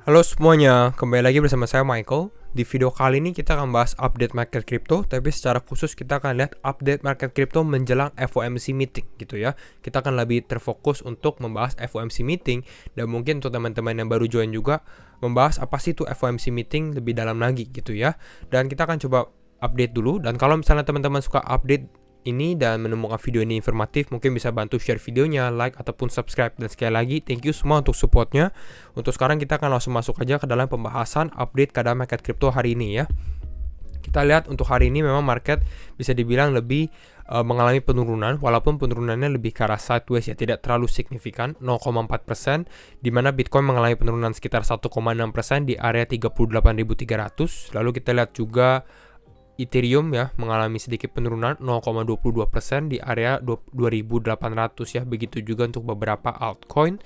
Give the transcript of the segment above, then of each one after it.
Halo semuanya, kembali lagi bersama saya Michael. Di video kali ini kita akan bahas update market crypto, tapi secara khusus kita akan lihat update market crypto menjelang FOMC meeting gitu ya. Kita akan lebih terfokus untuk membahas FOMC meeting, dan mungkin untuk teman-teman yang baru join juga membahas apa sih itu FOMC meeting lebih dalam lagi gitu ya. Dan kita akan coba update dulu, dan kalau misalnya teman-teman suka update ini dan menemukan video ini informatif, mungkin bisa bantu share videonya, like, ataupun subscribe. Dan sekali lagi, thank you semua untuk supportnya. Untuk sekarang kita akan langsung masuk aja ke dalam pembahasan update keadaan market crypto hari ini ya. Kita lihat untuk hari ini memang market bisa dibilang lebih mengalami penurunan, walaupun penurunannya lebih ke arah sideways ya, tidak terlalu signifikan, 0,4%, di mana Bitcoin mengalami penurunan sekitar 1,6% di area 38.300. Lalu kita lihat juga Ethereum ya mengalami sedikit penurunan 0,22% di area 2.800 ya. Begitu juga untuk beberapa altcoin.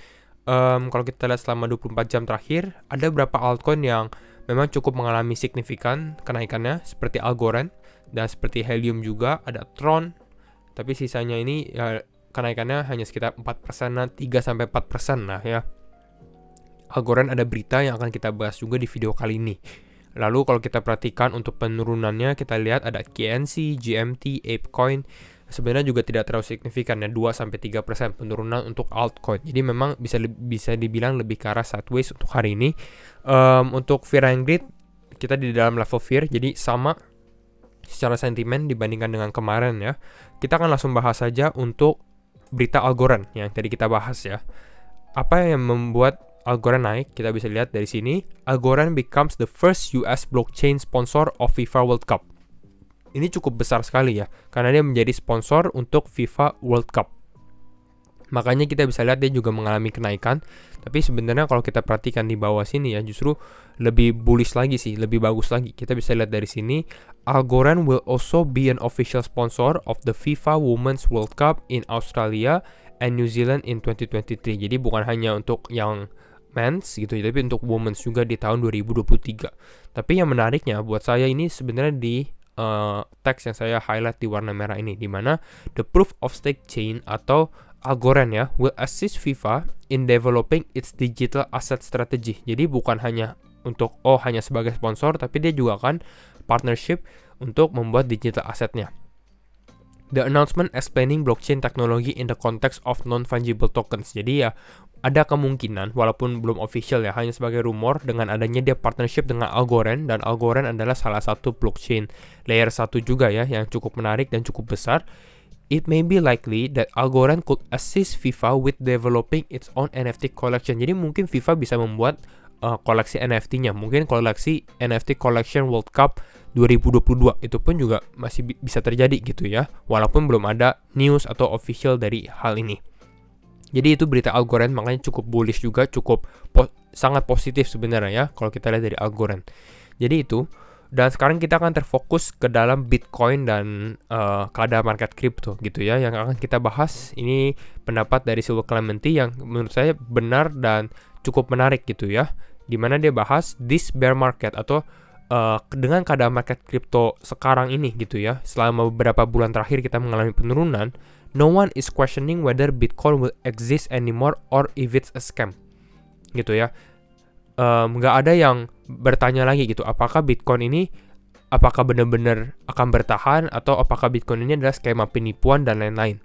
Kalau kita lihat selama 24 jam terakhir, ada beberapa altcoin yang memang cukup mengalami signifikan kenaikannya, seperti Algorand dan seperti Helium juga, ada Tron. Tapi sisanya ini ya kenaikannya hanya sekitar 4%, 3-4% lah ya. Algorand ada berita yang akan kita bahas juga di video kali ini. Lalu kalau kita perhatikan untuk penurunannya, kita lihat ada KNC, GMT, ApeCoin, sebenarnya juga tidak terlalu signifikan ya, 2-3% penurunan untuk altcoin. Jadi memang bisa dibilang lebih ke arah sideways untuk hari ini. Untuk Fear and Greed, kita di dalam level Fear, jadi sama secara sentimen dibandingkan dengan kemarin ya. Kita akan langsung bahas saja untuk berita Algorand yang tadi kita bahas ya. Apa yang membuat Algorand naik? Kita bisa lihat dari sini. Algorand becomes the first US blockchain sponsor of FIFA World Cup. Ini cukup besar sekali ya, karena dia menjadi sponsor untuk FIFA World Cup. Makanya kita bisa lihat dia juga mengalami kenaikan. Tapi sebenarnya kalau kita perhatikan di bawah sini ya, justru lebih bullish lagi sih, lebih bagus lagi. Kita bisa lihat dari sini, Algorand will also be an official sponsor of the FIFA Women's World Cup in Australia and New Zealand in 2023. Jadi bukan hanya untuk yang men's gitu, tapi untuk women's juga di tahun 2023. Tapi yang menariknya buat saya ini sebenarnya di teks yang saya highlight di warna merah ini, di mana the proof of stake chain atau Algorand ya will assist FIFA in developing its digital asset strategy. Jadi bukan hanya untuk hanya sebagai sponsor, tapi dia juga akan partnership untuk membuat digital assetnya. The announcement explaining blockchain technology in the context of non-fungible tokens. Jadi ya ada kemungkinan, walaupun belum official ya, hanya sebagai rumor, dengan adanya dia partnership dengan Algorand, dan Algorand adalah salah satu blockchain layer 1 juga ya, yang cukup menarik dan cukup besar. It may be likely that Algorand could assist FIFA with developing its own NFT collection. Jadi mungkin FIFA bisa membuat koleksi NFT-nya, mungkin koleksi NFT Collection World Cup 2022, itu pun juga masih bisa terjadi gitu ya, walaupun belum ada news atau official dari hal ini. Jadi itu berita Algorand, makanya cukup bullish juga, cukup sangat positif sebenarnya ya kalau kita lihat dari Algorand. Jadi itu. Dan sekarang kita akan terfokus ke dalam Bitcoin dan keadaan market crypto gitu ya. Yang akan kita bahas ini pendapat dari Silver Clementi yang menurut saya benar dan cukup menarik gitu ya. Dimana dia bahas this bear market atau dengan keadaan market crypto sekarang ini gitu ya. Selama beberapa bulan terakhir kita mengalami penurunan. No one is questioning whether Bitcoin will exist anymore or if it's a scam gitu ya. Nggak ada yang bertanya lagi gitu, apakah Bitcoin ini apakah benar-benar akan bertahan atau apakah Bitcoin ini adalah skema penipuan dan lain-lain.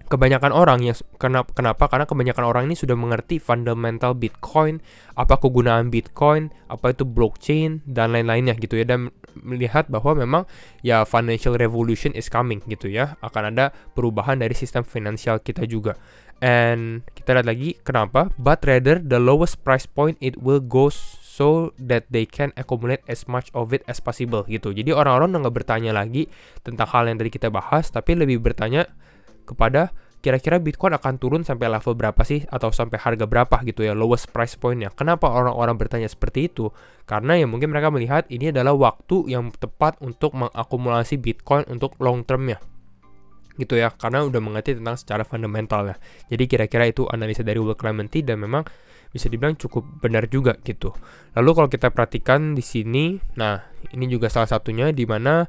Kebanyakan orang yang kenapa? Karena kebanyakan orang ini sudah mengerti fundamental Bitcoin, apa kegunaan Bitcoin, apa itu blockchain dan lain-lainnya gitu ya, dan melihat bahwa memang ya financial revolution is coming gitu ya, akan ada perubahan dari sistem finansial kita juga. And kita lihat lagi kenapa, but rather the lowest price point it will go so that they can accumulate as much of it as possible gitu. Jadi orang-orang udah nggak bertanya lagi tentang hal yang tadi kita bahas, tapi lebih bertanya kepada kira-kira Bitcoin akan turun sampai level berapa sih, atau sampai harga berapa gitu ya, lowest price point-nya. Kenapa orang-orang bertanya seperti itu? Karena ya mungkin mereka melihat ini adalah waktu yang tepat untuk mengakumulasi Bitcoin untuk long term-nya gitu ya, karena udah mengerti tentang secara fundamental ya. Jadi kira-kira itu analisa dari Will Clementi, dan memang bisa dibilang cukup benar juga gitu. Lalu kalau kita perhatikan di sini, nah ini juga salah satunya di mana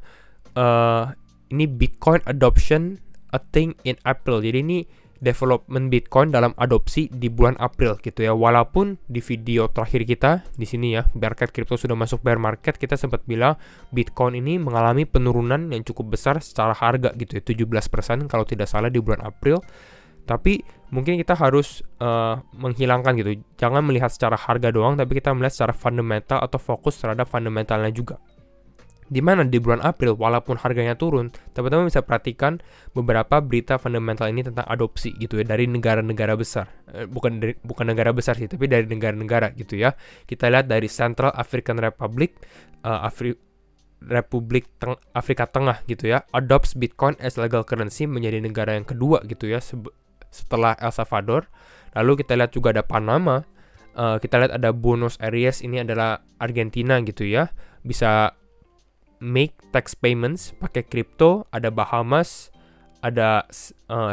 ini Bitcoin adoption a thing in April. Jadi ini development Bitcoin dalam adopsi di bulan April gitu ya. Walaupun di video terakhir kita di sini ya, market crypto sudah masuk bear market, kita sempat bilang Bitcoin ini mengalami penurunan yang cukup besar secara harga gitu ya, 17% kalau tidak salah di bulan April. Tapi mungkin kita harus menghilangkan gitu. Jangan melihat secara harga doang, tapi kita melihat secara fundamental atau fokus terhadap fundamentalnya juga. Di mana di bulan April, walaupun harganya turun, teman-teman bisa perhatikan beberapa berita fundamental ini tentang adopsi gitu ya, dari negara-negara besar. Bukan negara besar sih, tapi dari negara-negara gitu ya. Kita lihat dari Central African Republic, Afrika Tengah gitu ya, adopts Bitcoin as legal currency, menjadi negara yang kedua gitu ya, setelah El Salvador. Lalu kita lihat juga ada Panama, kita lihat ada Buenos Aires, ini adalah Argentina gitu ya, bisa make tax payments pakai kripto. Ada Bahamas, ada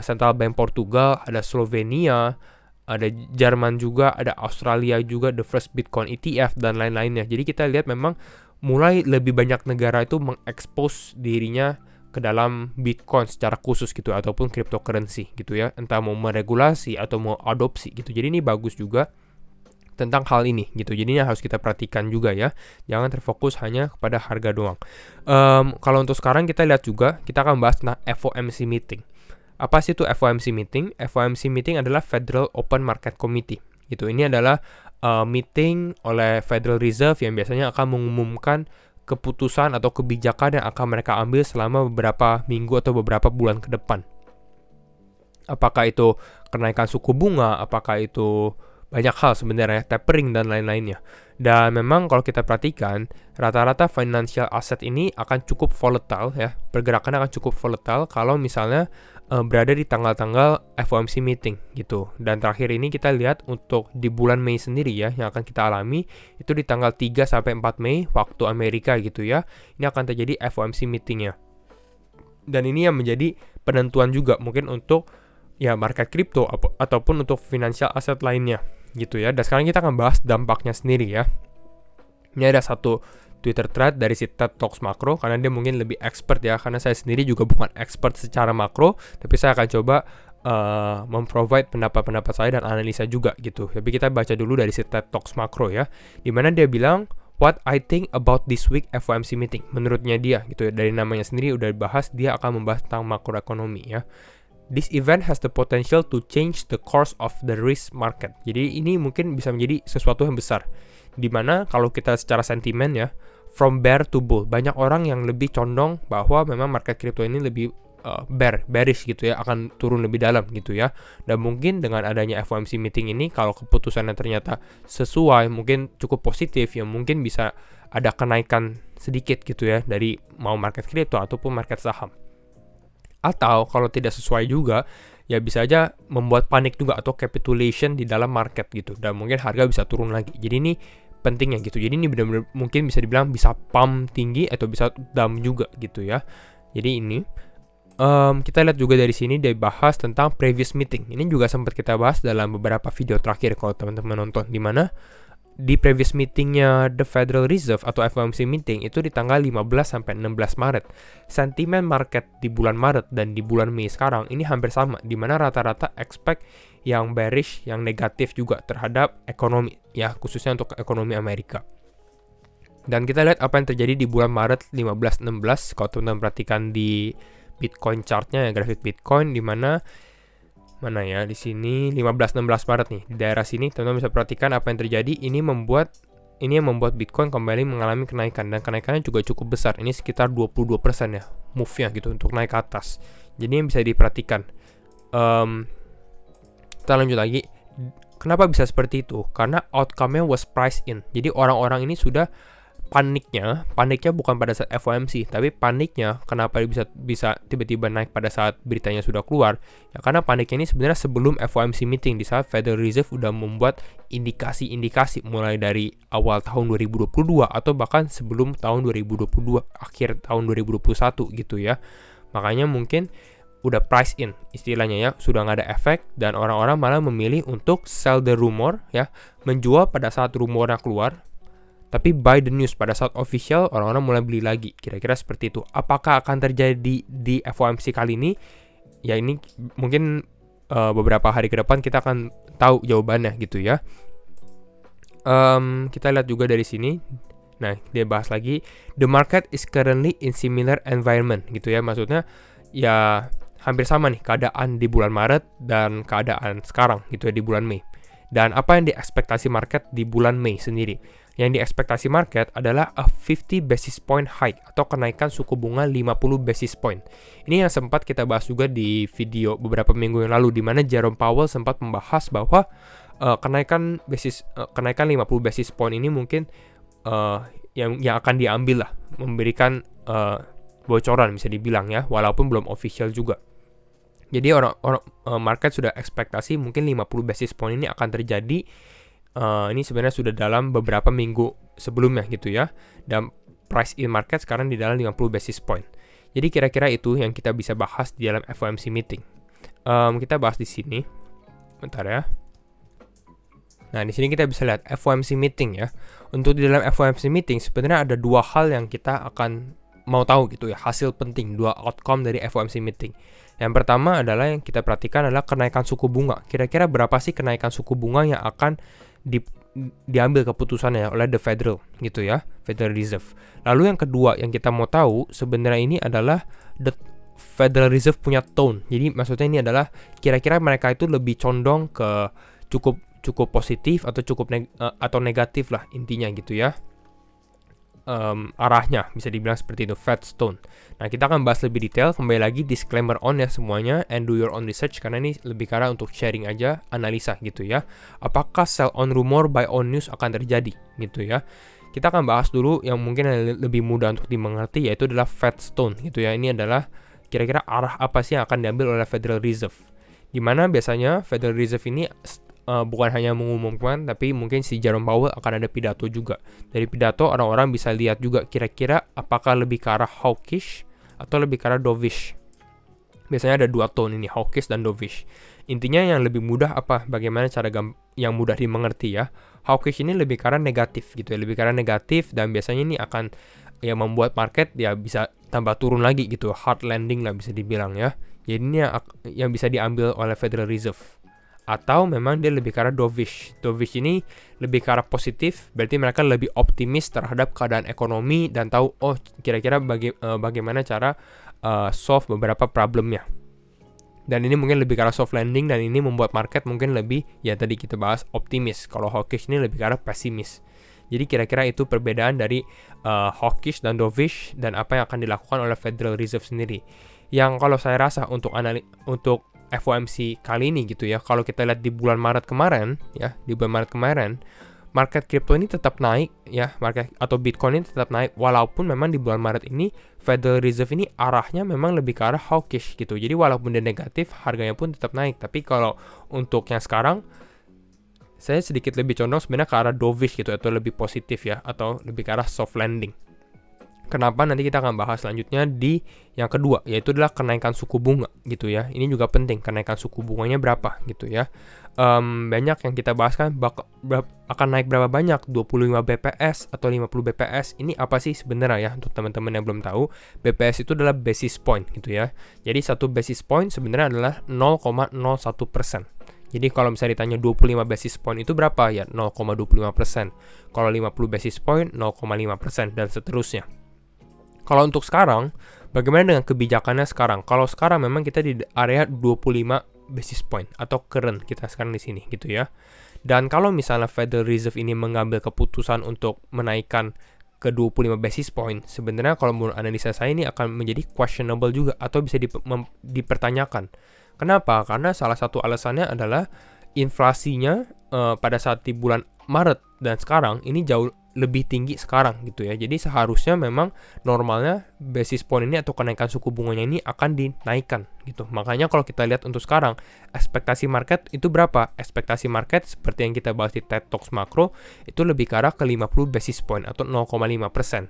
Central Bank Portugal, ada Slovenia, ada Jerman juga, ada Australia juga, the first Bitcoin ETF dan lain-lainnya. Jadi kita lihat memang mulai lebih banyak negara itu mengekspos dirinya ke dalam Bitcoin secara khusus gitu, ataupun cryptocurrency gitu ya, entah mau meregulasi atau mau adopsi gitu. Jadi ini bagus juga tentang hal ini gitu. Jadinya harus kita perhatikan juga ya. Jangan terfokus hanya kepada harga doang. Kalau untuk sekarang kita lihat juga, kita akan bahas tentang FOMC meeting. Apa sih itu FOMC meeting? FOMC meeting adalah Federal Open Market Committee. Gitu. Ini adalah meeting oleh Federal Reserve yang biasanya akan mengumumkan keputusan atau kebijakan yang akan mereka ambil selama beberapa minggu atau beberapa bulan ke depan. Apakah itu kenaikan suku bunga, apakah itu banyak hal sebenarnya, tapering dan lain-lainnya. Dan memang kalau kita perhatikan, rata-rata financial asset ini akan cukup volatile ya, pergerakannya akan cukup volatile kalau misalnya berada di tanggal-tanggal FOMC meeting gitu. Dan terakhir ini kita lihat untuk di bulan Mei sendiri ya, yang akan kita alami itu di tanggal 3 sampai 4 Mei waktu Amerika gitu ya. Ini akan terjadi FOMC meetingnya. Dan ini yang menjadi penentuan juga mungkin untuk ya market crypto ataupun untuk financial asset lainnya gitu ya. Dan sekarang kita akan bahas dampaknya sendiri ya. Ini ada satu Twitter thread dari si TED Talks Makro, karena dia mungkin lebih expert ya, karena saya sendiri juga bukan expert secara makro, tapi saya akan coba memprovide pendapat-pendapat saya dan analisa juga gitu. Tapi kita baca dulu dari si TED Talks Makro ya, dimana dia bilang what I think about this week FOMC meeting. Menurutnya dia gitu ya, dari namanya sendiri udah dibahas, dia akan membahas tentang makroekonomi ya. This event has the potential to change the course of the risk market. Jadi ini mungkin bisa menjadi sesuatu yang besar. Dimana kalau kita secara sentimen ya, from bear to bull, banyak orang yang lebih condong bahwa memang market crypto ini lebih bearish gitu ya, akan turun lebih dalam gitu ya. Dan mungkin dengan adanya FOMC meeting ini, kalau keputusannya ternyata sesuai, mungkin cukup positif ya, mungkin bisa ada kenaikan sedikit gitu ya dari mau market crypto ataupun market saham. Atau kalau tidak sesuai juga, ya bisa aja membuat panik juga atau capitulation di dalam market gitu, dan mungkin harga bisa turun lagi. Jadi ini pentingnya gitu. Jadi ini benar-benar mungkin bisa dibilang bisa pump tinggi atau bisa dump juga gitu ya. Jadi ini kita lihat juga dari sini dia bahas tentang previous meeting. Ini juga sempat kita bahas dalam beberapa video terakhir kalau teman-teman nonton, di mana di previous meetingnya The Federal Reserve atau FOMC meeting itu di tanggal 15 sampai 16 Maret. Sentimen market di bulan Maret dan di bulan Mei sekarang ini hampir sama, di mana rata-rata expect yang bearish, yang negatif juga terhadap ekonomi ya, khususnya untuk ekonomi Amerika. Dan kita lihat apa yang terjadi di bulan Maret 15-16 kalau teman-teman perhatikan di Bitcoin chartnya ya, grafik Bitcoin, di mana ya di sini 15-16 Maret nih, di daerah sini teman-teman bisa perhatikan apa yang terjadi. Ini yang membuat Bitcoin kembali mengalami kenaikan, dan kenaikannya juga cukup besar. Ini sekitar 22% ya move-nya gitu untuk naik ke atas. Jadi yang bisa diperhatikan. Kita lanjut lagi. Kenapa bisa seperti itu? Karena outcome-nya was priced in. Jadi orang-orang ini sudah paniknya bukan pada saat FOMC, tapi paniknya kenapa bisa tiba-tiba naik pada saat beritanya sudah keluar ya, karena paniknya ini sebenarnya sebelum FOMC meeting, di saat Federal Reserve udah membuat indikasi-indikasi mulai dari awal tahun 2022 atau bahkan sebelum tahun 2022, akhir tahun 2021 gitu ya. Makanya mungkin udah price in istilahnya ya, sudah nggak ada efek, dan orang-orang malah memilih untuk sell the rumor ya, menjual pada saat rumornya keluar, tapi buy the news pada saat official, orang-orang mulai beli lagi. Kira-kira seperti itu. Apakah akan terjadi di FOMC kali ini? Ya ini mungkin beberapa hari ke depan kita akan tahu jawabannya gitu ya. Kita lihat juga dari sini. Nah, dia bahas lagi, the market is currently in similar environment gitu ya. Maksudnya ya hampir sama nih keadaan di bulan Maret dan keadaan sekarang gitu ya di bulan Mei. Dan apa yang diekspektasi market di bulan Mei sendiri? Yang diekspektasi market adalah a 50 basis point hike atau kenaikan suku bunga 50 basis point. Ini yang sempat kita bahas juga di video beberapa minggu yang lalu, di mana Jerome Powell sempat membahas bahwa kenaikan 50 basis point ini mungkin yang akan diambil lah, memberikan bocoran bisa dibilang ya, walaupun belum official juga. Jadi market sudah ekspektasi mungkin 50 basis point ini akan terjadi. Ini sebenarnya sudah dalam beberapa minggu sebelumnya gitu ya. Dan price in market sekarang di dalam 50 basis point. Jadi kira-kira itu yang kita bisa bahas di dalam FOMC meeting. Kita bahas di sini. Bentar ya. Nah, di sini kita bisa lihat FOMC meeting ya. Untuk di dalam FOMC meeting sebenarnya ada dua hal yang kita akan mau tahu gitu ya, hasil penting, dua outcome dari FOMC meeting. Yang pertama adalah yang kita perhatikan adalah kenaikan suku bunga. Kira-kira berapa sih kenaikan suku bunga yang akan diambil keputusannya oleh the Federal gitu ya, Federal Reserve. Lalu yang kedua yang kita mau tahu sebenarnya ini adalah the Federal Reserve punya tone. Jadi maksudnya ini adalah kira-kira mereka itu lebih condong ke cukup positif atau atau negatif lah intinya gitu ya. Arahnya bisa dibilang seperti itu, Fed tone. Nah, kita akan bahas lebih detail. Kembali lagi disclaimer on ya semuanya, and do your own research karena ini lebih karena untuk sharing aja, analisa gitu ya. Apakah sell on rumor, buy on news akan terjadi gitu ya. Kita akan bahas dulu yang mungkin lebih mudah untuk dimengerti, yaitu adalah Fed tone gitu ya. Ini adalah kira-kira arah apa sih yang akan diambil oleh Federal Reserve. Dimana biasanya Federal Reserve ini bukan hanya mengumumkan, tapi mungkin si Jerome Powell akan ada pidato juga. Dari pidato orang-orang bisa lihat juga kira-kira apakah lebih ke arah hawkish atau lebih ke arah dovish. Biasanya ada dua tone ini, hawkish dan dovish. Intinya yang lebih mudah apa? Bagaimana cara yang mudah dimengerti ya. Hawkish ini lebih ke arah negatif gitu ya, lebih ke arah negatif, dan biasanya ini akan ya membuat market ya bisa tambah turun lagi gitu, hard landing lah bisa dibilang ya. Jadi ini yang bisa diambil oleh Federal Reserve. Atau memang dia lebih ke arah dovish. Dovish ini lebih ke arah positif, berarti mereka lebih optimis terhadap keadaan ekonomi dan tahu kira-kira bagaimana cara solve beberapa problemnya. Dan ini mungkin lebih ke arah soft landing, dan ini membuat market mungkin lebih, ya tadi kita bahas, optimis. Kalau hawkish ini lebih ke arah pesimis. Jadi kira-kira itu perbedaan dari hawkish dan dovish dan apa yang akan dilakukan oleh Federal Reserve sendiri. Yang kalau saya rasa untuk FOMC kali ini gitu ya, kalau kita lihat di bulan Maret kemarin ya, market crypto ini tetap naik ya, market atau Bitcoin ini tetap naik, walaupun memang di bulan Maret ini Federal Reserve ini arahnya memang lebih ke arah hawkish gitu. Jadi walaupun dia negatif, harganya pun tetap naik. Tapi kalau untuk yang sekarang, saya sedikit lebih condong sebenarnya ke arah dovish gitu, atau lebih positif ya, atau lebih ke arah soft landing. Kenapa? Nanti kita akan bahas selanjutnya di yang kedua, yaitu adalah kenaikan suku bunga gitu ya. Ini juga penting, kenaikan suku bunganya berapa gitu ya. Banyak yang kita bahas kan akan naik berapa banyak, 25 BPS atau 50 BPS. Ini apa sih sebenarnya ya, untuk teman-teman yang belum tahu. BPS itu adalah basis point gitu ya. Jadi satu basis point sebenarnya adalah 0,01%. Jadi kalau misalnya ditanya 25 basis point itu berapa ya, 0,25%. Kalau 50 basis point 0,5% dan seterusnya. Kalau untuk sekarang, bagaimana dengan kebijakannya sekarang? Kalau sekarang memang kita di area 25 basis point atau current kita sekarang di sini gitu ya. Dan kalau misalnya Federal Reserve ini mengambil keputusan untuk menaikkan ke 25 basis point, sebenarnya kalau menurut analisa saya ini akan menjadi questionable juga atau bisa dipertanyakan. Kenapa? Karena salah satu alasannya adalah inflasinya pada saat di bulan Maret dan sekarang ini jauh lebih tinggi sekarang gitu ya. Jadi seharusnya memang normalnya basis point ini atau kenaikan suku bunganya ini akan dinaikkan gitu. Makanya kalau kita lihat untuk sekarang, ekspektasi market itu berapa? Ekspektasi market seperti yang kita bahas di TED Talks Makro itu lebih ke arah ke 50 basis point atau 0,5%.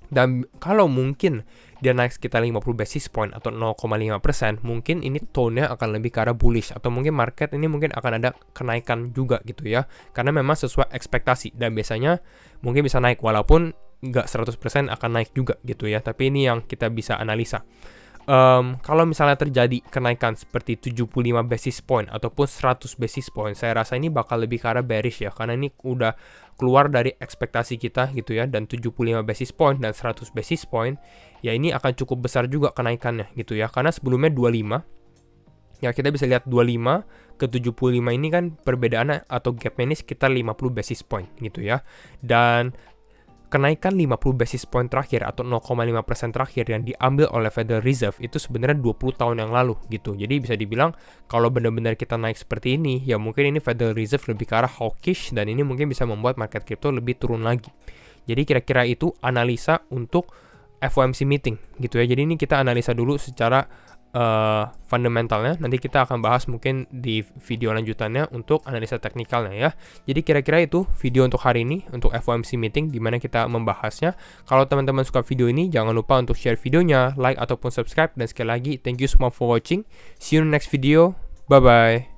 Dan kalau mungkin dia naik sekitar 50 basis point atau 0,5%, mungkin ini tone-nya akan lebih ke arah bullish, atau mungkin market ini mungkin akan ada kenaikan juga gitu ya, karena memang sesuai ekspektasi, dan biasanya mungkin bisa naik walaupun nggak 100% akan naik juga gitu ya, tapi ini yang kita bisa analisa. Kalau misalnya terjadi kenaikan seperti 75 basis point ataupun 100 basis point, saya rasa ini bakal lebih ke arah bearish ya, karena ini udah keluar dari ekspektasi kita gitu ya, dan 75 basis point dan 100 basis point, ya ini akan cukup besar juga kenaikannya gitu ya, karena sebelumnya 25, ya kita bisa lihat 25 ke 75 ini kan perbedaannya atau gapnya ini sekitar 50 basis point gitu ya, dan kenaikan 50 basis point terakhir atau 0,5% terakhir yang diambil oleh Federal Reserve itu sebenarnya 20 tahun yang lalu gitu. Jadi bisa dibilang kalau benar-benar kita naik seperti ini, ya mungkin ini Federal Reserve lebih ke arah hawkish dan ini mungkin bisa membuat market crypto lebih turun lagi. Jadi kira-kira itu analisa untuk FOMC meeting gitu ya. Jadi ini kita analisa dulu secara fundamentalnya, nanti kita akan bahas mungkin di video lanjutannya untuk analisa teknikalnya ya. Jadi kira-kira itu video untuk hari ini untuk FOMC meeting dimana kita membahasnya. Kalau teman-teman suka video ini, jangan lupa untuk share videonya, like ataupun subscribe, dan sekali lagi thank you semua for watching. See you in the next video. Bye bye.